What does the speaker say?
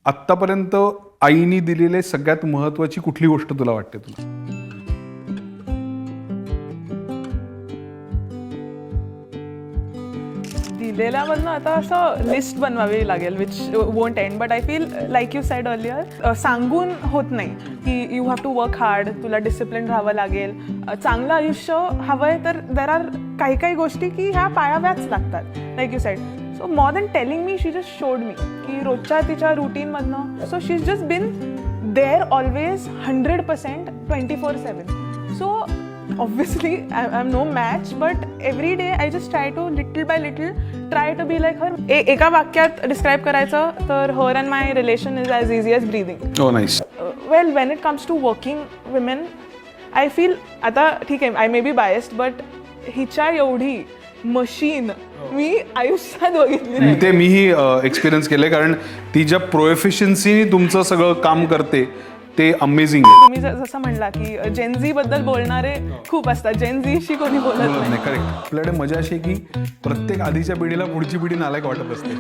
आत्तापर्यंत आईने दिलेले सगळ्यात महत्वाची कुठली गोष्ट तुला वाटते तुला? दिलेल्यामधनं आता असं लिस्ट बनवावी लागेल which won't end, but I feel like you said earlier, सांगून होत नाही की you have to work hard, तुला डिसिप्लिन राहावं लागेल, चांगलं आयुष्य हवं आहे तर देर आर काही काही गोष्टी की ह्या पाळाव्याच लागतात like you said. So more than telling me, she just showed me की रोजच्या तिच्या रुटीनमधनं, so she is just been there always 100% 24/7. So obviously I'm no match, but every day I just try to little by little try to be like her. एका वाक्यात describe करायचं तर her and my relation is as easy as breathing. Oh nice. Well, when it comes to working women, I feel आता ठीक आहे, I may be biased, but हिच्या एवढी machine मी आयुष्यात बघितली नाही. ते मीही एक्सपिरियन्स केले, कारण ती ज्या प्रोएफिशियन्सीने तुमचं सगळं काम करते ते अमेझिंग आहे. तुम्ही जसं म्हणला की जेनझी बद्दल बोलणारे खूप असतात, जेनझीशी कोणी बोलत नाही. करेक्ट. आपल्याकडे मजा अशी आहे की प्रत्येक आधीच्या पिढीला पुढची पिढी नालायक वाटत असते.